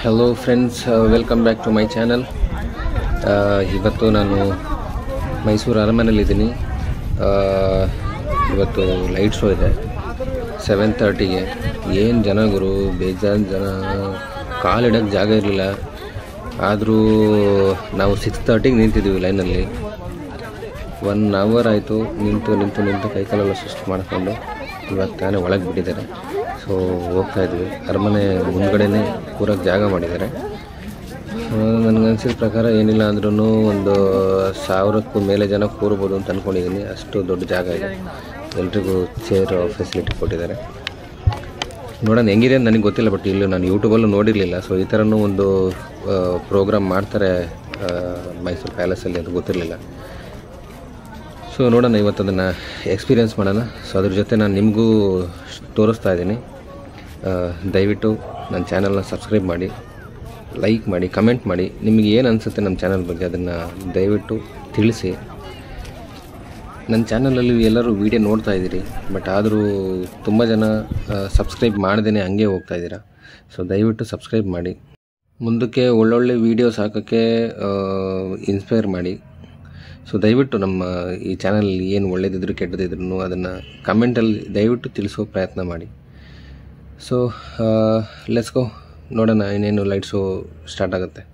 Hello friends, welcome back to my channel. ಇವತ್ತು ನಾನು ಮೈಸೂರು ಅರಮನೆಯಲ್ಲಿದ್ದೀನಿ. ಇವತ್ತು ಲೈಟ್ ಶೋ ಇದೆ 7:30ಗೆ. ಏನು ಜನ ಗುರು, ಬೇಜಾನ್ ಜನ, ಕಾಲಿಡೋಕ್ಕೆ ಜಾಗ ಇರಲಿಲ್ಲ. ಆದರೂ ನಾವು 6:30ಗೆ ನಿಂತಿದ್ದೀವಿ ಲೈನಲ್ಲಿ. 1 ಅವರ್ ಆಯಿತು ನಿಂತು ಕೈಕಾಲೆಲ್ಲ ಸುಸ್ತು ಮಾಡಿಕೊಂಡು ಇವಾಗ ತಾನೇ ಒಳಗೆ ಬಿಟ್ಟಿದ್ದಾರೆ. ಸೊ ಹೋಗ್ತಾಯಿದ್ವಿ. ಅರಮನೆ ಮುಂದ್ಗಡೆನೇ ಕೂರಕ್ಕೆ ಜಾಗ ಮಾಡಿದ್ದಾರೆ. ನನಗನ್ಸಿದ ಪ್ರಕಾರ ಏನಿಲ್ಲ ಅಂದ್ರೂ ಒಂದು 1000ಕ್ಕೂ ಮೇಲೆ ಜನ ಕೂರ್ಬೋದು ಅಂತ ಅಂದ್ಕೊಂಡಿದ್ದೀನಿ. ಅಷ್ಟು ದೊಡ್ಡ ಜಾಗ ಇದೆ. ಎಲ್ರಿಗೂ ಚೇರ್ ಫೆಸಿಲಿಟಿ ಕೊಟ್ಟಿದ್ದಾರೆ. ನೋಡೋಣ ಹೆಂಗಿದೆ ಅಂತ ನನಗೆ ಗೊತ್ತಿಲ್ಲ, ಬಟ್ ಇಲ್ಲಿ ನಾನು ಯೂಟ್ಯೂಬಲ್ಲೂ ನೋಡಿರಲಿಲ್ಲ. ಸೊ ಈ ಥರನೂ ಒಂದು ಪ್ರೋಗ್ರಾಮ್ ಮಾಡ್ತಾರೆ ಮೈಸೂರು ಪ್ಯಾಲೇಸಲ್ಲಿ, ಅದು ಗೊತ್ತಿರಲಿಲ್ಲ. ಸೊ ನೋಡೋಣ, ಇವತ್ತು ಅದನ್ನು ಎಕ್ಸ್ಪೀರಿಯೆನ್ಸ್ ಮಾಡೋಣ. ಸೊ ಅದ್ರ ಜೊತೆ ನಾನು ನಿಮಗೂ ತೋರಿಸ್ತಾ ಇದ್ದೀನಿ. ದಯವಿಟ್ಟು ನನ್ನ ಚಾನಲ್ನ ಸಬ್ಸ್ಕ್ರೈಬ್ ಮಾಡಿ, ಲೈಕ್ ಮಾಡಿ, ಕಮೆಂಟ್ ಮಾಡಿ. ನಿಮಗೆ ಏನು ಅನಿಸುತ್ತೆ ನಮ್ಮ ಚಾನಲ್ ಬಗ್ಗೆ ಅದನ್ನು ದಯವಿಟ್ಟು ತಿಳಿಸಿ. ನನ್ನ ಚಾನಲಲ್ಲಿ ಎಲ್ಲರೂ ವೀಡಿಯೋ ನೋಡ್ತಾ ಇದ್ದೀರಿ, ಬಟ್ ಆದರೂ ತುಂಬ ಜನ ಸಬ್ಸ್ಕ್ರೈಬ್ ಮಾಡ್ದೇ ಹಂಗೆ ಹೋಗ್ತಾ ಇದ್ದೀರಾ. ಸೊ ದಯವಿಟ್ಟು ಸಬ್ಸ್ಕ್ರೈಬ್ ಮಾಡಿ. ಮುಂದಕ್ಕೆ ಒಳ್ಳೊಳ್ಳೆ ವೀಡಿಯೋಸ್ ಹಾಕೋಕ್ಕೆ ಇನ್ಸ್ಪೈರ್ ಮಾಡಿ. ಸೊ ದಯವಿಟ್ಟು ನಮ್ಮ ಈ ಚಾನಲಲ್ಲಿ ಏನು ಒಳ್ಳೆಯದಿದ್ರು ಕೆಟ್ಟದಿದ್ರು ಅದನ್ನು ಕಮೆಂಟಲ್ಲಿ ದಯವಿಟ್ಟು ತಿಳಿಸೋ ಪ್ರಯತ್ನ ಮಾಡಿ. ಸೊ ಲೆಟ್ಸ್ ಗೋ, ನೋಡೋಣ ಇನ್ನೇನು ಲೈಟ್ ಶೋ ಸ್ಟಾರ್ಟ್ ಆಗುತ್ತೆ.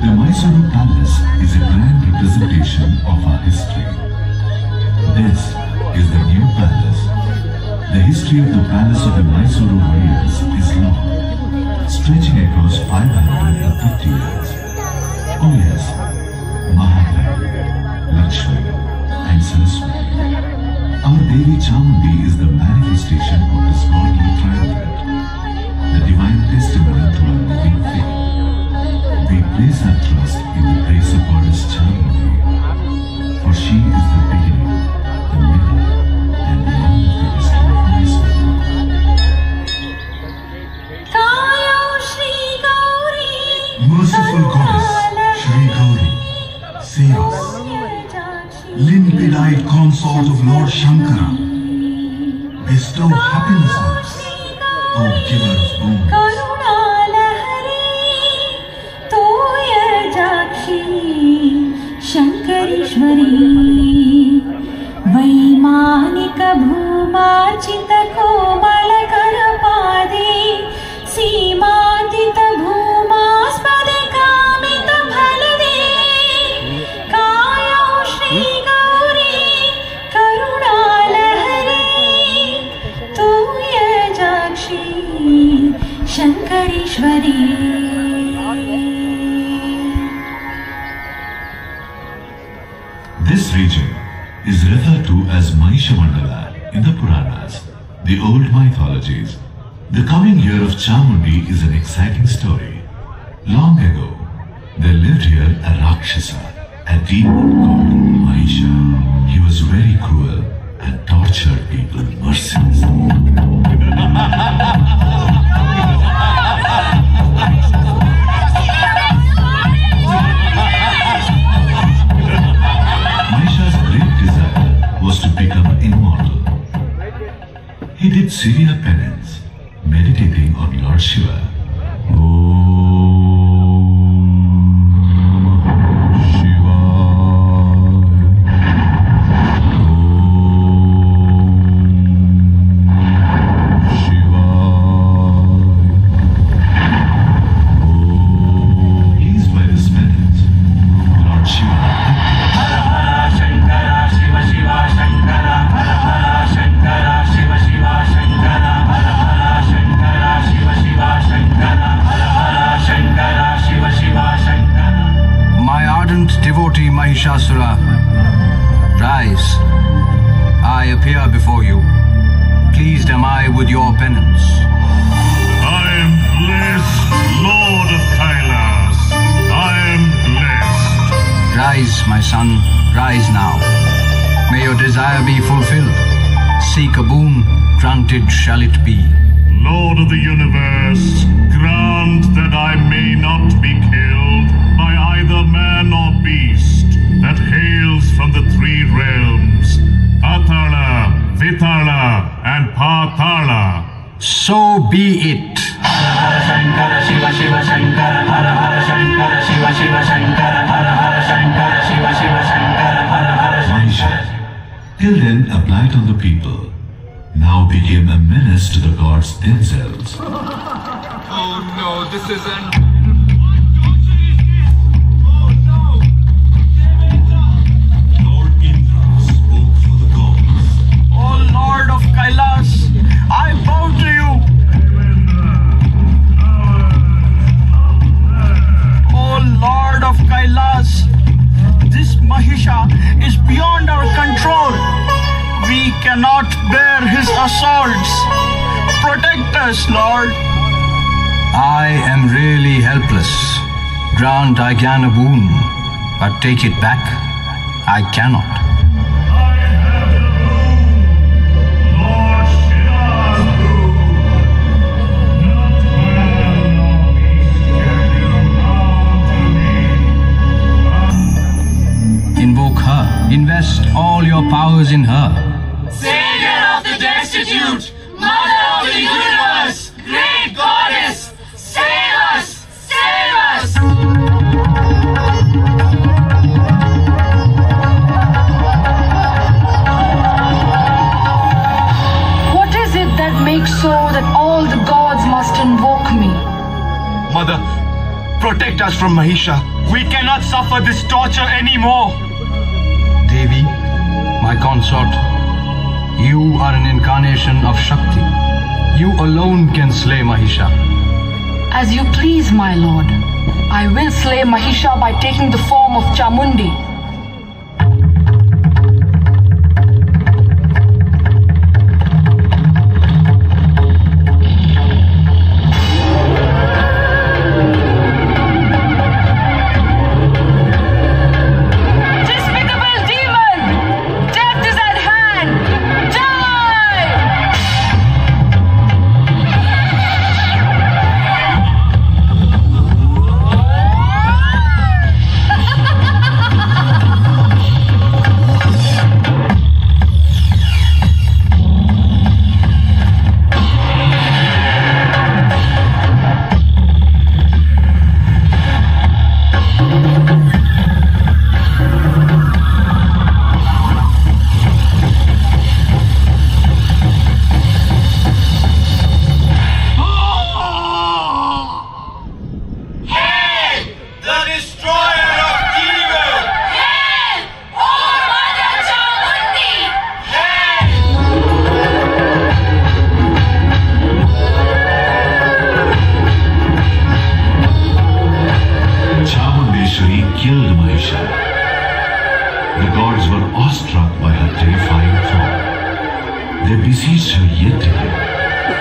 The Mysuru Palace is a grand representation of our history. This is the new palace. The history of the palace of the Mysuru warriors is long, stretching across 550 years. Oh yes, Mahabali, Lakshmi and Saraswati. Our Devi Chamundi is the manifestation of this godly triumvirate, the divine testimony to our living faith. We place our trust in the grace of Goddess Chamundi, for she is the beginning, the middle, and the end of the history of Mysore. Merciful Goddess Shri Gauri, save us. Limpid-eyed consort of Lord Shankara, bestow happiness on us, O giver of boons. शंकरेश्वरी वैमानिक भूमार्चित कोमल करपादे सीमातीत भूमास्पदे कामित फलदे कायो Shri Gauri Karunalahari तूय जाक्षी शंकरेश्वरी. This region is referred to as Mahishamandala in the Puranas, the old mythologies. The coming year of Chamundi is an exciting story. Long ago, there lived here a Rakshasa, a demon called Mahisha. He was very cruel and tortured people mercilessly. He did severe penance, meditating on Lord Shiva. Om Namah Shivaya. devotee Mahishasura, rise. I appear before you. Pleased am I with your penance. I am blessed, Lord of Kailas. I am blessed. Rise, my son, rise now. May your desire be fulfilled. Seek a boon, granted shall it be. Lord of the universe, grant that I may not be killed by either man or beast that hails from the three realms, Atala, Vitala, and Patala. So be it. Mahisha, till then a blight on the people, now became a menace to the gods themselves. Oh no, this isn't... Lord Indra spoke for the gods. Oh Lord of Kailas, I bow to you. Oh Lord of Kailas, this Mahisha is beyond our control. We cannot bear his assaults. Protect us, Lord. I am really helpless. Grant I can a boon, but take it back I cannot. Lord Shiva's boon. Not man nor beast can you harm to me. Invoke her. Invest all your powers in her. Savior of the destitute, Mother of the universe, great goddess, save us! Save us! What is it that makes so that all the gods must invoke me? Mother, protect us from Mahisha. We cannot suffer this torture anymore. Devi, my consort, you are an incarnation of Shakti. You alone can slay Mahisha. As you please, my lord. I will slay Mahisha by taking the form of Chamundi. Despicable demon! Death is at hand! Die! killed Mahisha. The gods were awestruck by her terrifying form. They beseeched her yet again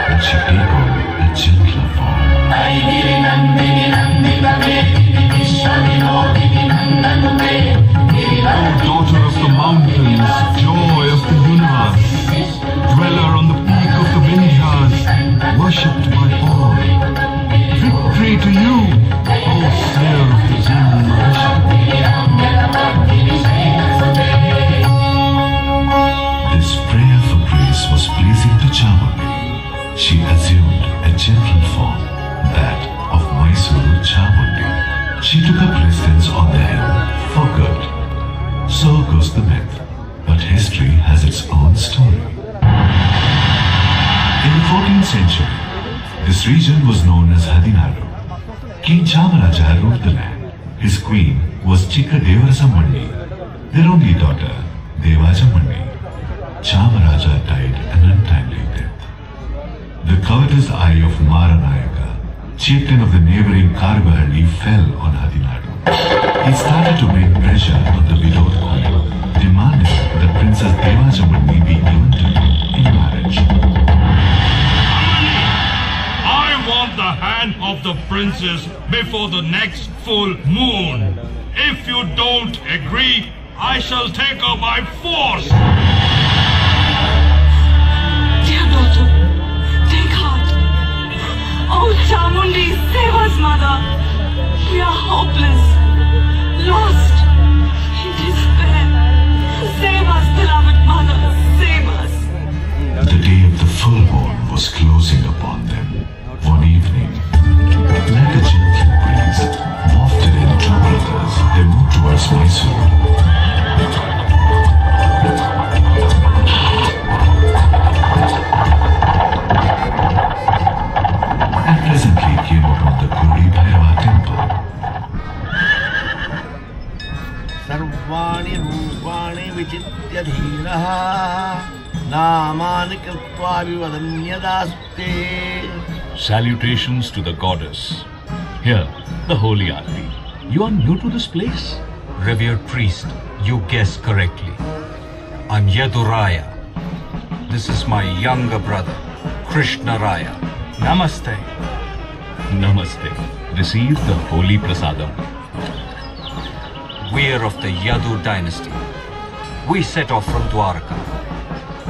that she take on a gentler form. Daughter of the mountains, joy of the universe, dweller on the peak of the Vindhyas, worshipped by all. Victory to you, O slayer of the demon Mahisha. This prayer for grace was pleasing to Chamundi. She assumed a gentle form, that of Mysuru Chamundi. She took up residence on the hill for good. So goes the myth, but history has its own story. In the 14th century, this region was known as Hadinadu. King Chamaraja ruled the land. His queen was Chikka Devarasamandi, their only daughter, Devajamundi. Chamaraja died an untimely death. The covetous eye of Maranayaka, chieftain of the neighboring Karbahalli, fell on Hadinadu. he started to make pressure on the widowed queen, demanding that Princess Devajamani be given to him in marriage. I want the hand of the princess before the next full moon. If you don't agree, I shall take her by force. Dear daughter, take heart. Oh, Chamundi, save us, mother. We are hopeless, lost, in despair. Save us, beloved mother, save us. The day of the full moon was closing upon them. One evening, like a gentle breeze, wafted in two brothers, they moved towards Mysore. And presently came upon the Kodi Bhairava temple. सर्वाणि रूपाणि विचित्य धीरः नामानि कृत्वा विवदन्यदास्ते. Salutations to the goddess. Here, the holy Aarti. You are new to this place? Revered priest, you guessed correctly. I'm Yaduraya. This is my younger brother, Krishna Raya. Namaste. Namaste. Receive the holy prasadam. We're of the Yadu dynasty. We set off from Dwarka.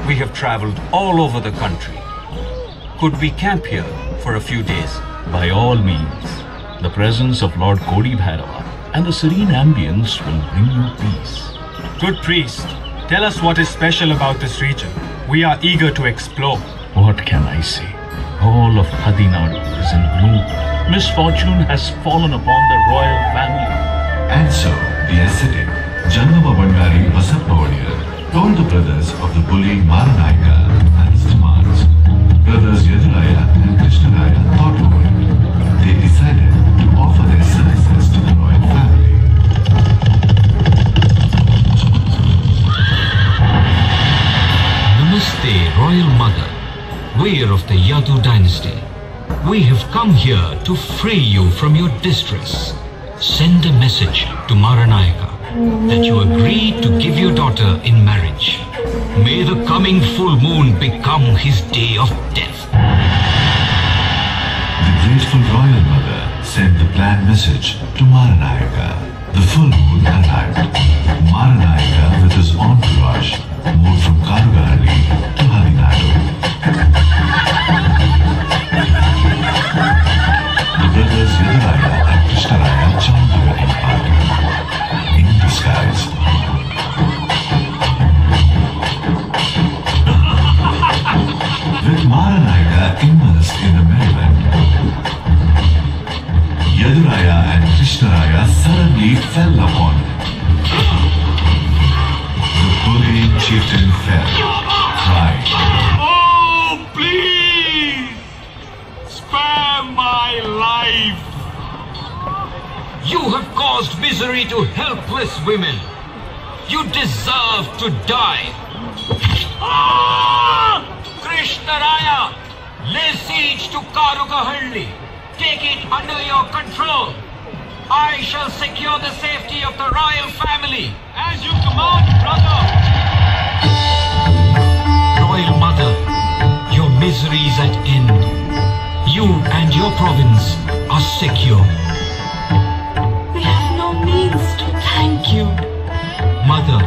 We have traveled all over the country. Could we camp here for a few days? By all means. The presence of Lord Kodi Bhairava and the serene ambience will bring you peace. Good priest, tell us what is special about this region. We are eager to explore. What can I say? All of Hadinadu is in gloom. Misfortune has fallen upon the royal family. And so, the ascetic Jangama Bandari Vasappa Wadiyar told the brothers of the bully Maranayaka and his demands. Brothers Yaduraya and Krishnaraya thought over it. They decided to offer their services to the royal family. Namaste, Royal Mother. We're of the Yadu dynasty. We have come here to free you from your distress. Send a message to Maranayaka that you agree to give your daughter in marriage. May the coming full moon become his day of death. The grateful royal mother sent the planned message to Maranayaka. The full moon arrived. Maranayaka, with his entourage, moved from Karugahalli to Hadinadu. The brothers Yaduraya and Krishnaraya joined the wedding party in disguise. With Maranayaka immersed in the merriment, Yaduraya and Krishnaraya suddenly fell upon him. The bullying chieftain fell, crying, Oh, please! Spare my life! You have caused misery to helpless women. You deserve to die. Krishnaraya, lay siege to Karugahalli. Take it under your control. I shall secure the safety of the royal family. As you command, brother. Royal Mother, your misery is at end. You and your province are secure. We have no means to thank you. Mother,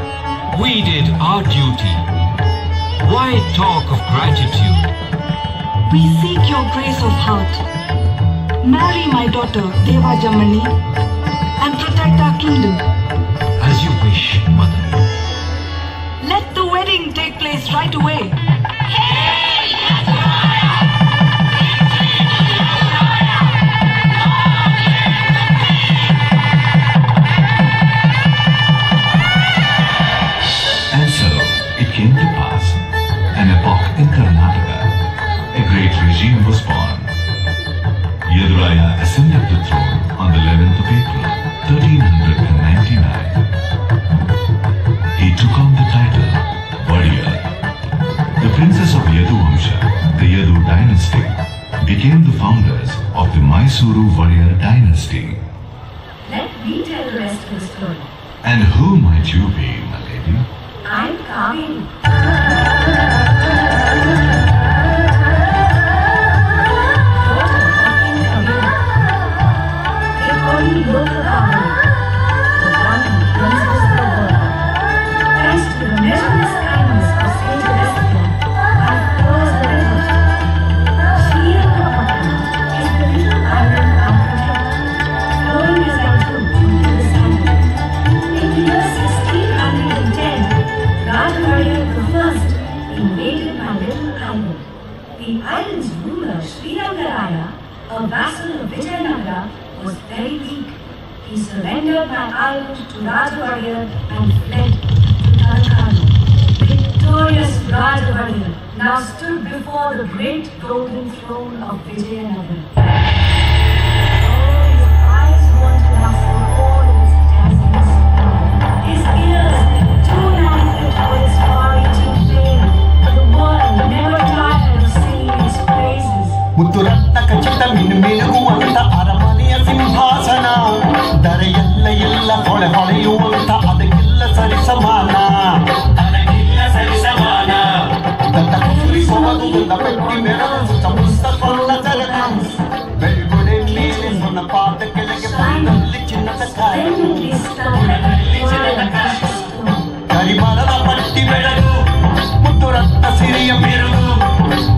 we did our duty. Why talk of gratitude? We seek your grace of heart. Marry my daughter, Devajamani, and protect our kingdom. As you wish, Mother. Let the wedding take place right away. and so it came to pass, an epoch in Karnataka, a great regime was born. Yaduraya ascended the throne on the 11th of April, 1399. He took on the title Wadiyar. The princes of Yadu Vamsha, the Yadu dynasty, became the founders of the Mysuru Wadiyar dynasty. Let me tell the rest of the story. And who might you be, my lady? I'm Kaveri. They call me Loka Kaveri, the one who cleanses the world. Thanks to the measureless kindness of Saint Celestia, I've closed the rivers. Srirangapatnam is the little island I protect, flowing as I do into the sun. In the year 1610, Rajavarya I invaded my little island. The island's ruler, Srirangaraya, a vassal of Vijayanagara, was very weak. He surrendered my island to Rajavarya and fled to Talakanu. Victorious Rajavarya now stood before the great golden throne of Vijayanagara. Oh, his eyes wanted us for all his dazzling splendor. His ears too-languid for his far-reaching fame, but the world never tired of singing his praises. ಮುತ್ತುರತ್ನ ಖಚಿತ ಮಿನುಮಿನುಗುವಂತ ಅರಮನೆಯ ಸಿಂಹಾಸನ ದರೆಯೆಲ್ಲ ಎಲ್ಲ ಹೊಳೆ ಹೊಳೆಯುವಂತ ಅದಕ್ಕೆಲ್ಲ ಸರಿಸಮಾನ ದತ್ತ ಕುರಿ ಸೊಬಗು ದಂಡ ಪೆಟ್ಟಿ ಮೆರಗು ಸಮಸ್ತ ಸ್ವರ್ಣ ಜಗತ್ತು ಬೆಳ್ಗೊಡೆ ಮೇಲೆ ಸ್ವರ್ಣ ಪಾದ ಕೆಳಗೆ ಬಂದಲ್ಲಿ ಚಿನ್ನದ ಕಾಯಿ ಕರಿಮರದ ಪಟ್ಟಿ ಬೆಳಗು ಮುತ್ತುರತ್ನ ಸಿರಿಯ ಮೆರುಗು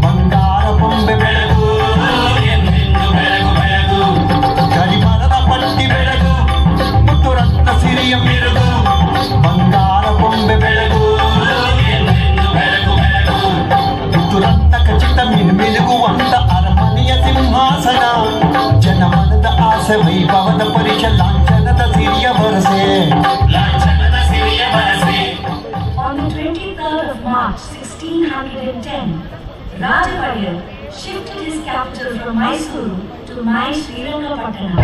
ಬಂಗಾರ ಬೊಂಬೆ ಬೆಳಗು ಕರಿಮರದ ಪಟ್ಟಿ ಬೆಳಗು ಮುತ್ತುರತ್ನ ಸಿರಿಯ ಮೆರುಗು ಬಂಗಾರ ಬೊಂಬೆ ಬೆಳಗು ಮುತ್ತುರತ್ನ ಖಚಿತ ಮಿನುಮಿನುಗುವಂತ ಅರಮನೆಯ ಸಿಂಹಾಸನ ಜನಮನದ ಆಸೆ ವೈಭವದ ಪರೀಕ್ಷೆ ಲಾಂಛನದ ಸಿರಿಯ ವರಸೆ On the 23rd of March 1610, Rajavarya shifted his capital from Mysuru to my Srirangapatnam.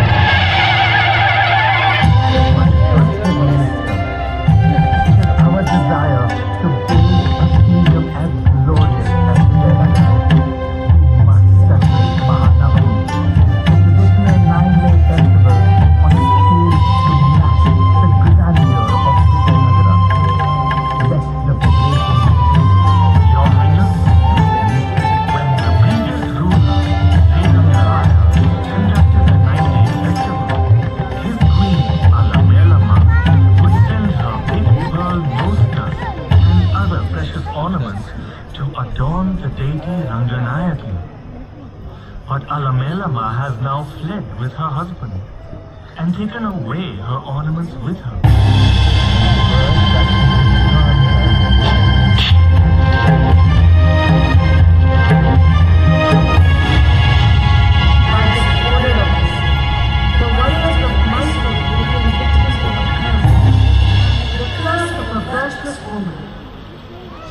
Our desire to build a kingdom as glorious as Vijayanagar. We must celebrate Mahanavami, a traditional 9-day festival on a scale to match the grandeur of Vijayanagara. Let the population begin. Your Highness, when the previous ruler, Srirangapatnam, conducted a 9-day festival, his queen, Alamelama, would send her big pearl nostrils and other precious ornaments to adorn the deity Ranganayaki. But Alamelama has now fled with her husband and taken away her ornaments with her. The warriors of Mysore became victims of a curse, the curse of a virtuous woman.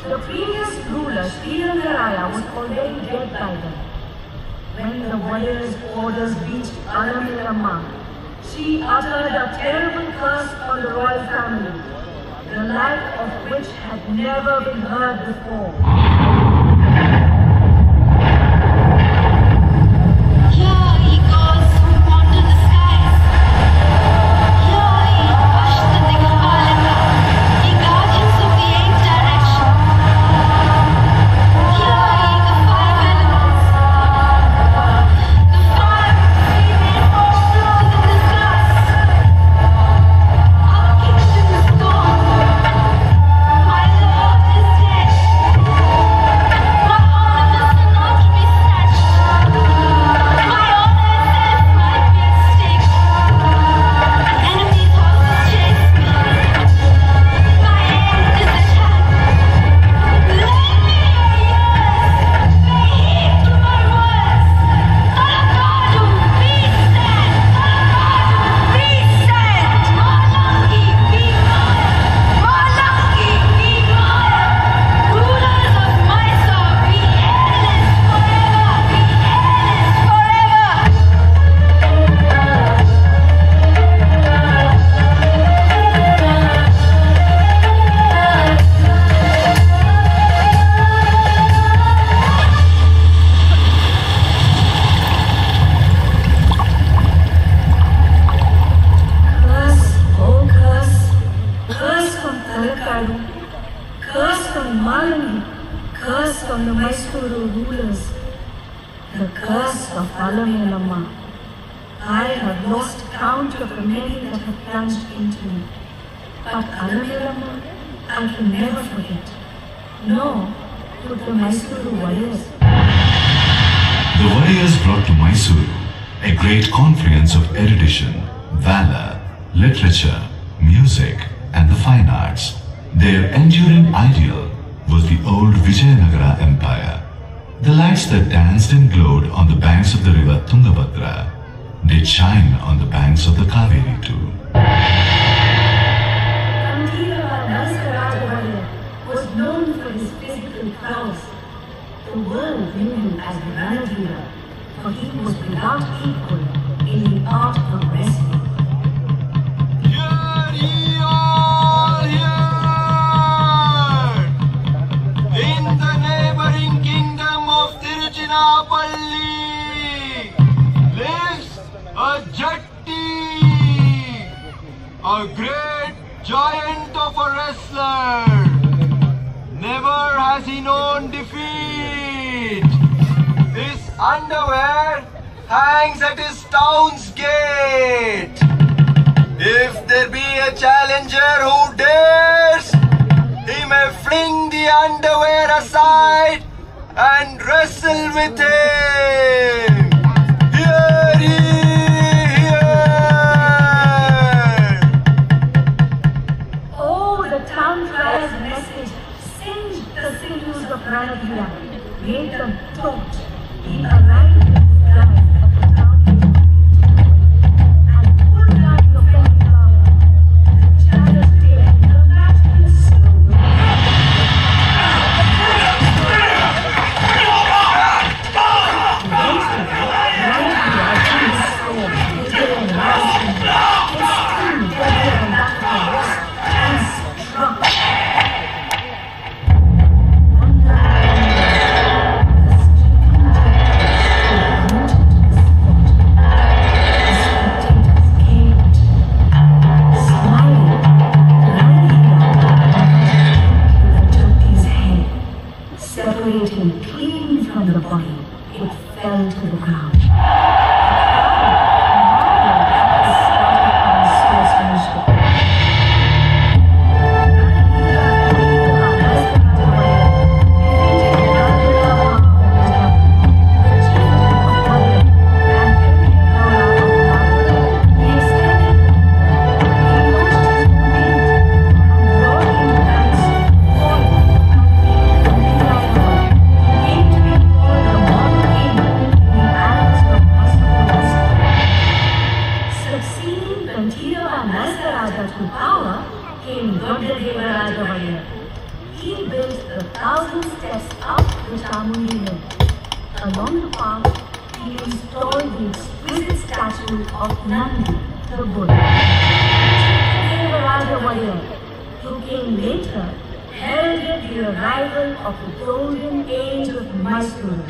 The previous ruler, Srirangaraya, was already dead by then. When the warriors' orders reached Alamelama, she uttered a terrible curse on the royal family, the like of which had never been heard before. Here he goes who wander the skies. Here he ushers the Digapalaka, he guardians of the 8 directions. Here he the 5 elements. The fire overflows in the skies. Our kingdom is gone. My lord is dead. Alamelama. I have lost count of the many that have plunged into me. But Alamelama, I can never forget. Nor could the Mysuru warriors. The warriors brought to Mysuru a great confluence of erudition, valor, literature, music, and the fine arts. Their enduring ideal was the old Vijayanagara Empire. The lights that danced and glowed on the banks of the river Tungabhadra did shine on the banks of the Kaveri too. Kandila Naskaraja was known for his physical prowess. The world knew him as the Ranadira, for he was without equal in the art of wrestling. In the neighboring kingdom of Tiruchirappalli lives a Jatti, a great giant of a wrestler. Never has he known defeat. His underwear hangs at his town's gate. If there be a challenger who dares, he may fling the underwear aside and wrestle with him. Hear ye, hear! Oh, the town crier's message singed the sinews of Ranadira, made them taut. He arrived in disguise at the town gate and pulled down the fence flower. The chariot tail, the matchman slew. Separating clean from the body, it fell to the ground. He built the 1,000 steps up the Chamundi Hill. Along the path, he installed the exquisite statue of Nandi, the Buddha. Devaraja warrior, who came later, heralded the arrival of the golden age of Mysuru.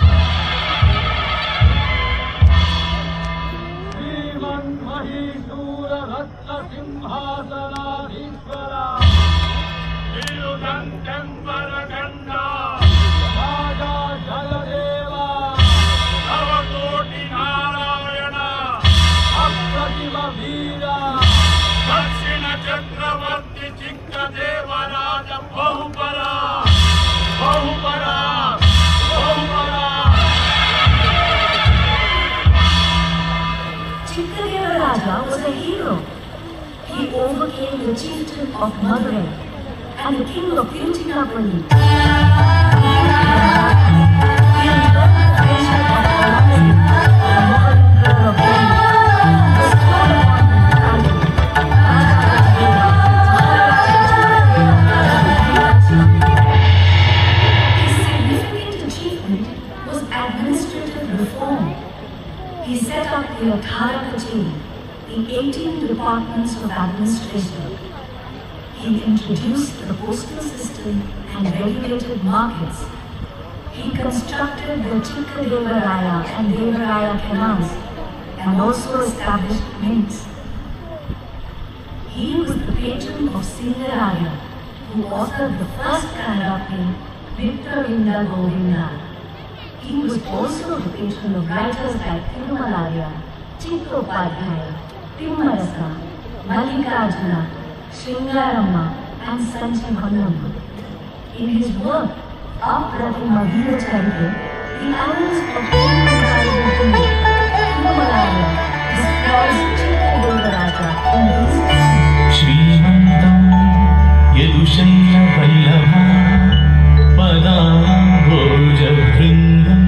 Chikkadevaraja was a hero. He overcame the chieftain of Madurai and the king of Tiruchirappalli. He invoked the friendship of Aurangzeb, the Mughal emperor of Delhi, bestowed upon him the title His significant achievement was administrative reform. He set up the Athara Kacheri, the 18 departments of administration. He introduced the postal system and regulated markets. He constructed the Chikkadevaraya and Devaraya canals and also established mints. He was the patron of Singaraya, who authored the first Kannada play, Vittavinda Govinda. He was also the patron of writers like Tirumalarya, Chittopadhyaya, Timmarasa, Mallikarjuna, Sringaramma, and Sanjeev Honnamma. In his work, Apratima Veera Charita, the annals of Tirumalarya describes Chitta-Devaraja in these terms. Shrimantam Yadushaya Vallabha Padambhoja Vrindam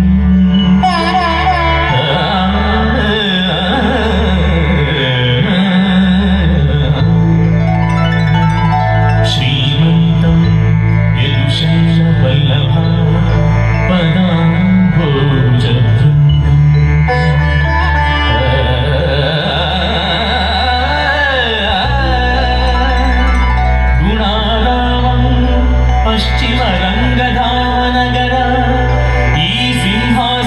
Shrimantam Yadushaya Vallabha Padambhoja ಪಶ್ಚಿಮರಂಗಧಾಮನಗರ ಈ ಸಿಂಹಾಸನಾಧೀಶನ್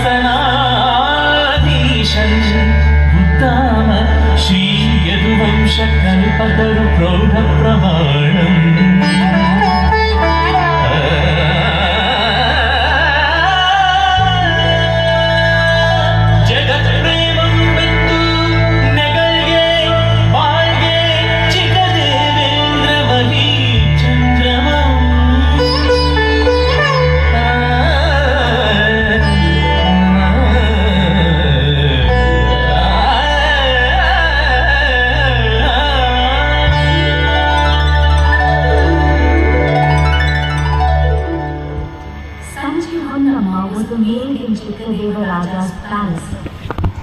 ಉತ್ತಮ ಶ್ರೀ ಯದುವಂಶ ಕಲ್ಪತರು ಪ್ರೌಢ ಪ್ರಮಾಣಂ ಜಗತ್ ಪ್ರೇಮಂ ಬೆತ್ತು ನೆಗಳಿಗೆ ಬಾಳ್ಗೆ ಚಿಕ್ಕದೇವೇಂದ್ರ ಮಹಿ ಚಂದ್ರಮ Sanjeev Honnamma was the maid in Chitta-Devaraja's palace.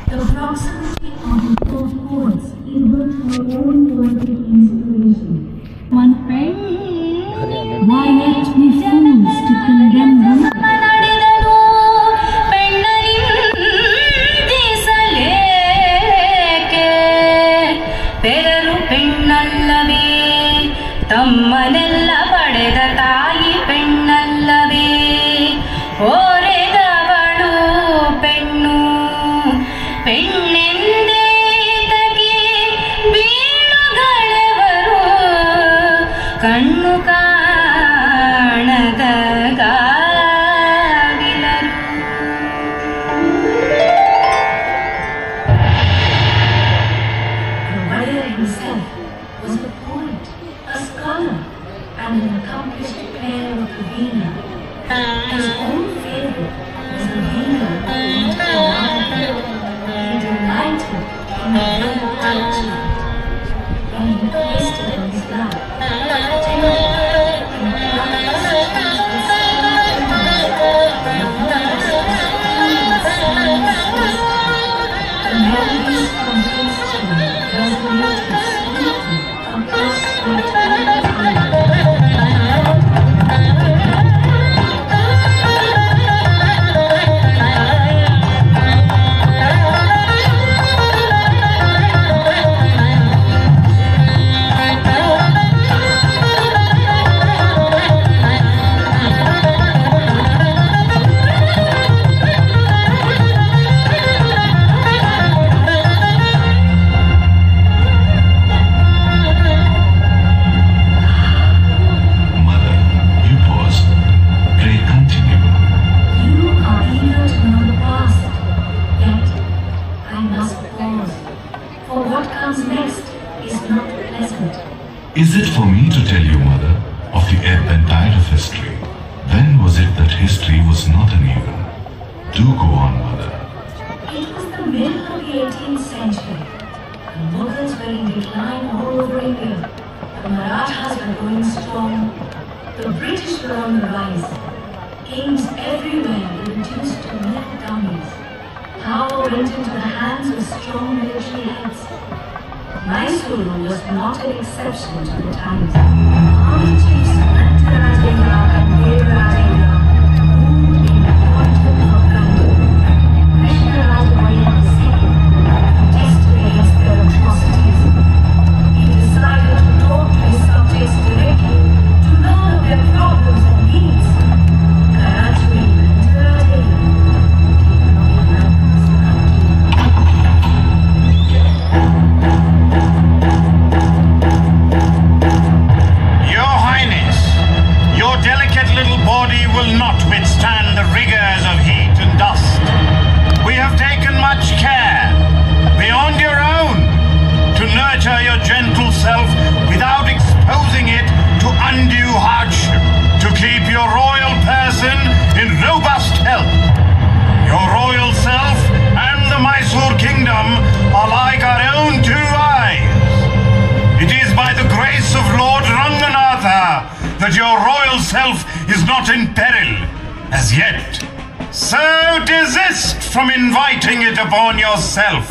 The proximity of the four poets evoked her own poetic inspiration. One pen, why yet we fools to condemn women? ಪೆರರು ಪೆಣ್ಣಲ್ಲವೇ ತಮ್ಮನೆಲ್ಲ ಪಡೆದ ತಾಯಿ ಪೆಣ್ಣಲ್ಲವೇ ಓರೆದವಳು ಪೆಣ್ಣು ಪೆಣ್ಣೆಂದೇ ತಗಿ ಬೀಳುಗಳೆವರು ಕಣ್ಣು ಕಾಣದ ಗಾಗಿಲರು Ramayya himself was a poet, a scholar, and an accomplished player of the veena. His own favorite was the veena of the He delighted in the Veda culture. When he placed it on his lap, the melodies from his tune resonated sweetly across the Is it for me to tell you, Mother, of the ebb and tide of history? When was it that history was not uneven? Do go on, Mother. It was the middle of the 18th century. The Mughals were in decline all over India. The Marathas were going strong. The British were on the rise. Kings everywhere were reduced to mere dummies. Power went into the hands of strong military heads. Mysuru was not an exception to the times. Army chiefs Antarajaya and Devarajaya ruled in quantum of grandeur. Krishnarajaya II protested against their atrocities. He decided to talk to his subjects directly to learn of their problems and needs. Karajaya and Antarajaya Your Highness, your that your royal self is not in peril as yet. So desist from inviting it upon yourself.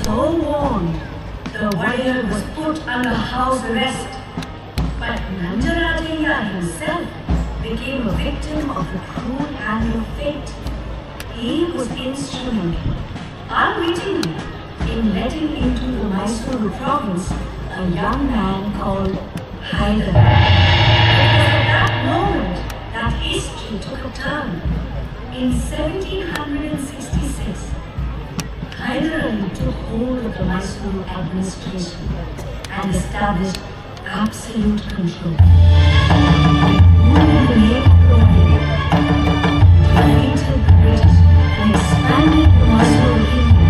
So warned, the warrior was put under house arrest. But Nanjarajaya himself became a victim of the cruel hand of fate. He was instrumental, unwittingly, in letting into the Mysuru province a young man called Hyder. It was at that moment that history took a turn. In 1766, Hyder Ali took hold of the Mysuru administration and established absolute control. Moving the late Prohibition, defeated the British and expanded the Mysuru kingdom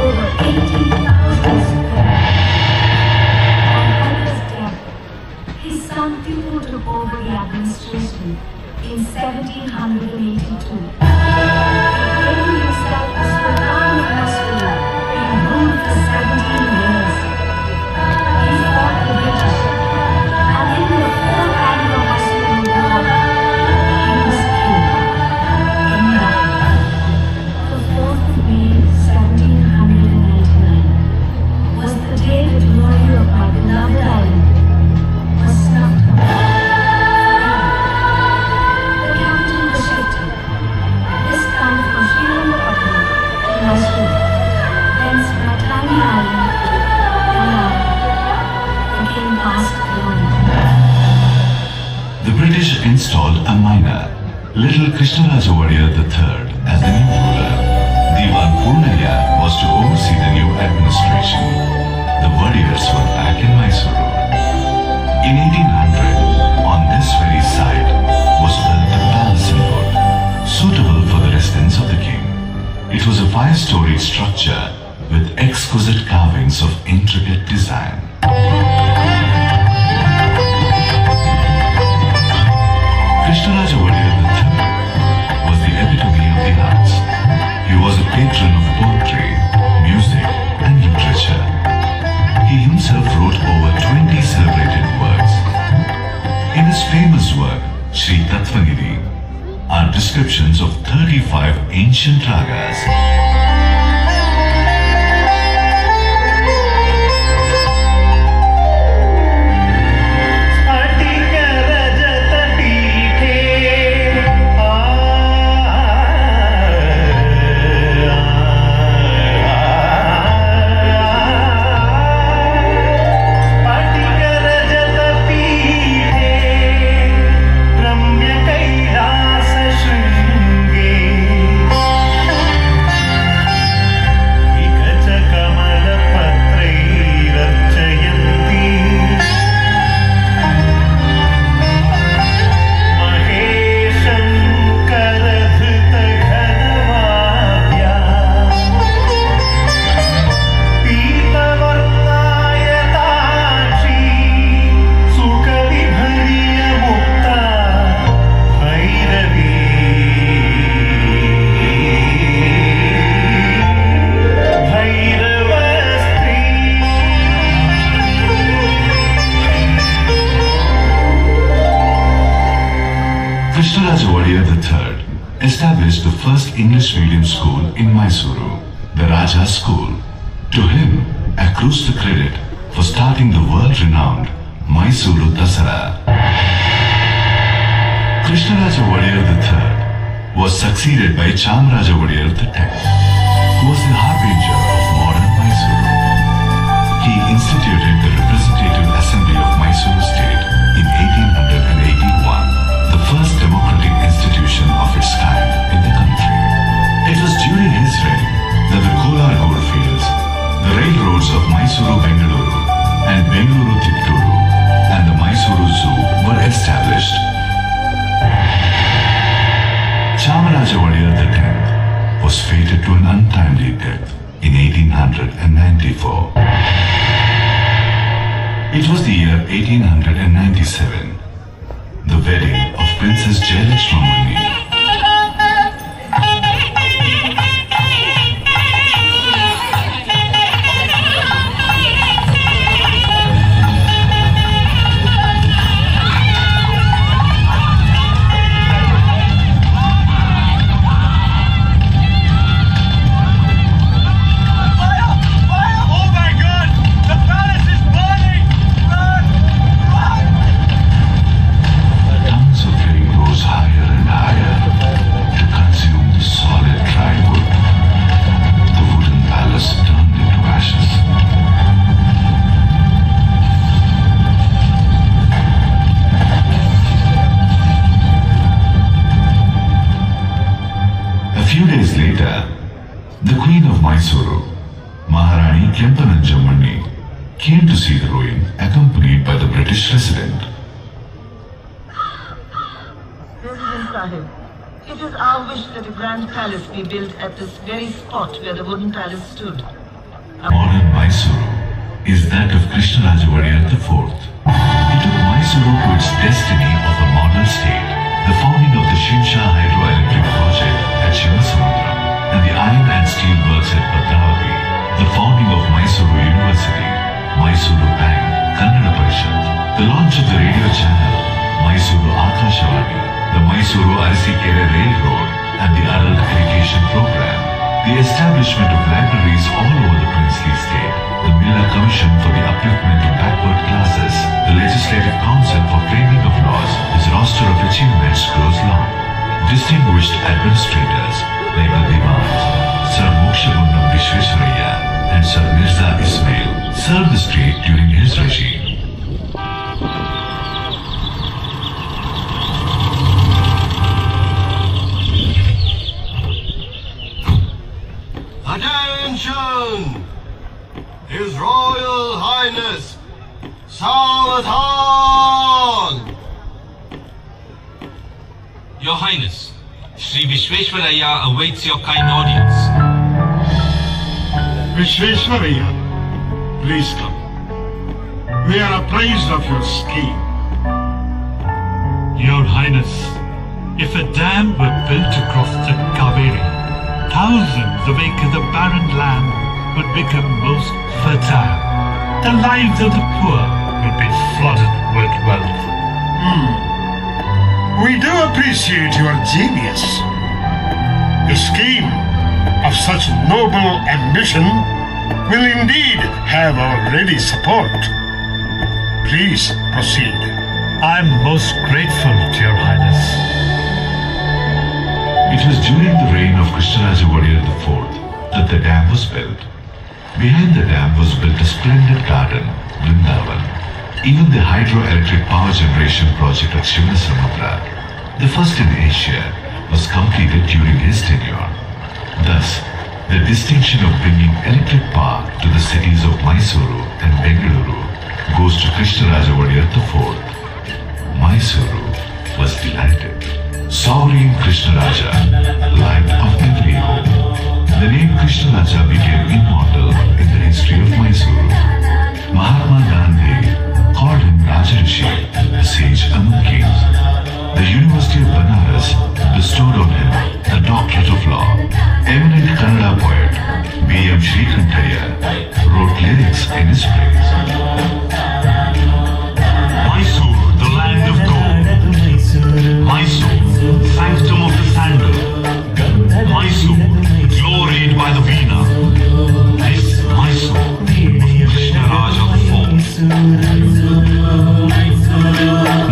over 80,000 square. On Hyder's death, his son Tipu took over the administration in 1782. He claimed himself as Sultan of Mysuru, being ruled for 17 years. He fought the British. In the fourth annual Mysuru War, he was killed in battle. The 4th of May, 1799, was the day the glory of my beloved island was snuffed out. The captain was shifted, this time from Srirangapatnam to Mysuru, thence my tiny island, became past glory. The British installed a minor, little Krishnaraja Wadiyar III, as the new ruler. Diwan Purnaya was to oversee the new administration. The Wadiyars were back in Mysuru. In 1800, on this very site, was built a palace in wood, suitable for the residence of the king. It was a 5-storied structure with exquisite carvings of intricate design. Krishnaraja Wadiyar III was the epitome of the arts. He was a patron of poetry, music and literature. He himself wrote over 20 celebrated works. In his famous work, Sri Tatvanidhi, are descriptions of 35 ancient ragas. Krishnaraja Wadiyar III established the first English medium school in Mysuru, the Raja School. To him accrues the credit for starting the world-renowned Mysuru Dasara. Krishnaraja Wadiyar III was succeeded by Chamaraja Wadiyar X, who was the harbinger of modern Mysuru. He instituted the Representative Assembly of Mysuru State in 1881, the first democratic institution of its kind in the country. It was during his reign that the Kolar goldfields, the railroads of Mysuru-Bengaluru and Bengaluru-Titturu and the Mysuru Zoo were established. Chamaraja Wadiyar X was fated to an untimely death in 1894. It was the year 1897, the wedding of Princess Jayalakshmamani. The Queen of Mysuru, Maharani Kempananjamani, came to see the ruin accompanied by the British resident. President Sahib, it is our wish that a grand palace be built at this very spot where the wooden palace stood. Modern Mysuru is that of Krishnaraja Wadiyar IV. He took Mysuru to its destiny of a model state, the founding of the Shimsha hydroelectric project at Shivasamudram, and the iron and steel works at Bhadravati, the founding of Mysuru University, Mysuru Bank, Kannada Parishad, the launch of the radio channel, Mysuru Akashawani, the Mysuru Arasikere Railroad, and the adult education program, the establishment of libraries all over the princely state, the Miller Commission for the Upliftment of Backward Classes, the Legislative Council for Framing of Laws, whose roster of achievements grows long. Distinguished administrators like the Divans, Sir Mokshagundam Vishwesvaraya and Sir Mirza Ismail served the state during his regime. Attention! His Royal Highness Savathan! Your Highness, Sri Vishwesvaraya awaits your kind audience. Vishwesvaraya, please come. We are apprised of your scheme. Your Highness, if a dam were built across the Kaveri, thousands of acres of barren land would become most fertile. The lives of the poor would be flooded with wealth. We do appreciate your genius. A scheme of such noble ambition will indeed have our ready support. Please proceed. I'm most grateful to your Highness. It was during the reign of Krishnaraja Wadiyar IV that the dam was built. Behind the dam was built a splendid garden, Vrindavan. Even the hydroelectric power generation project at Shivasamudra, the first in Asia, was completed during his tenure. Thus, the distinction of bringing electric power to the cities of Mysuru and Bengaluru goes to Krishnaraja Wadiyar IV. Mysuru was delighted. Sovereign Krishnaraja, light of every home. The name Krishnaraja became immortal in the history of Mysuru. Mahatma Gandhi called him Rajarishi, a sage among kings. The University of Banaras bestowed on him the doctorate of law. Eminent Kannada poet B.M. Shrikantaya wrote lyrics in his praise. Mysuru, the land of gold. Mysuru, sanctum of the sandal. Mysuru, gloried by the Veena. This Mysuru of Krishnaraja IV.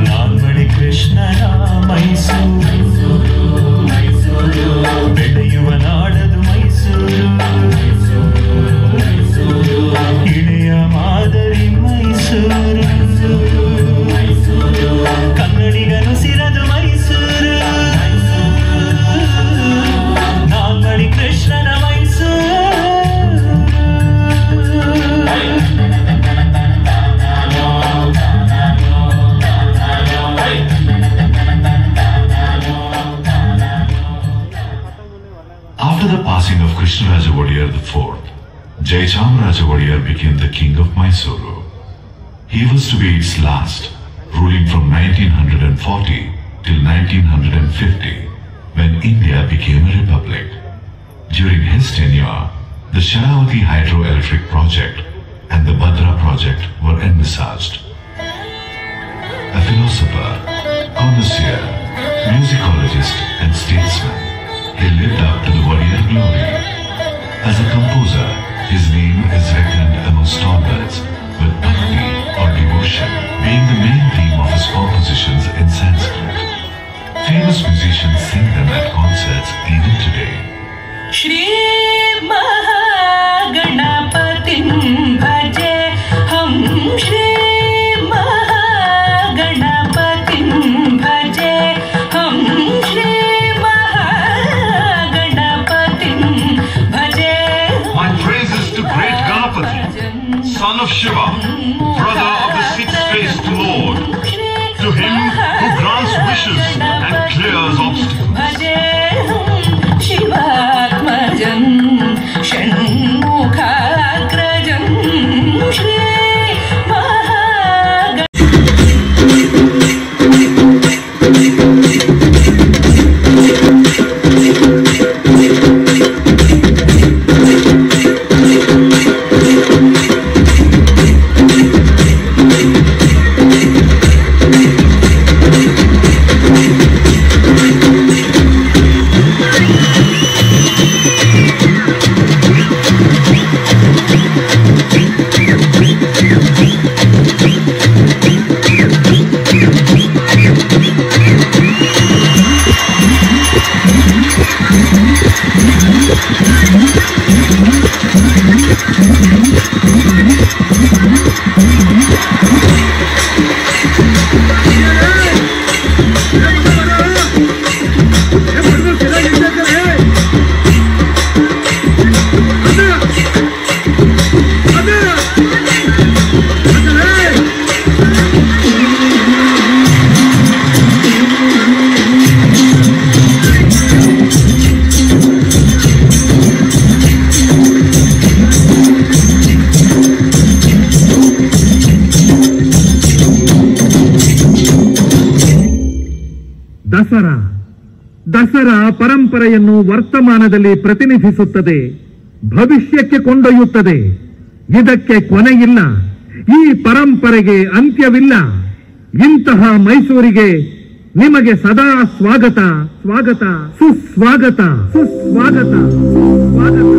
Nalmadi ಕೃಷ್ಣನ ಮೈಸೂರು ಬೆಳೆಯುವ ನಾಡದು ಮೈಸೂರು ಇಳೆಯ ಮಾದರಿ ಮೈಸೂರು ಕನ್ನಡಿಗನು ಸಿರದು ಮೈಸೂರು ನಾಲ್ಮಡಿ ಕೃಷ್ಣನ Mysuru After the passing of Krishnaraja Wadiyar IV, Jayachamaraja Wadiyar became the king of Mysuru. He was to be its last, ruling from 1940 till 1950, when India became a republic. During his tenure, the Sharavati hydroelectric project and the Bhadra project were envisaged. A philosopher, connoisseur, musicologist and statesman, he lived up to the Wadiyar glory. As a composer, his name is reckoned among stalwarts, with bhakti or devotion being the main theme of his compositions in Sanskrit. Famous musicians sing them at concerts even today. Shri Mahaganapatin bhaje hum Shri Mahaganapatin bhaje hum Shri Mahaganapatin bhaje son of Shiva, brother of the six-faced Lord. To him who grants wishes and clears obstacles. शिवात्मजं षण्मुखाग्रजं Shri Dasara ಪರಂಪರೆಯನ್ನು ವರ್ತಮಾನದಲ್ಲಿ ಪ್ರತಿನಿಧಿಸುತ್ತದೆ, ಭವಿಷ್ಯಕ್ಕೆ ಕೊಂಡೊಯ್ಯುತ್ತದೆ. ಇದಕ್ಕೆ ಕೊನೆಯಿಲ್ಲ, ಈ ಪರಂಪರೆಗೆ ಅಂತ್ಯವಿಲ್ಲ. ಇಂತಹ ಮೈಸೂರಿಗೆ ನಿಮಗೆ ಸದಾ ಸ್ವಾಗತ, ಸ್ವಾಗತ, ಸುಸ್ವಾಗತ, ಸುಸ್ವಾಗತ, ಸುಸ್ವಾಗತ.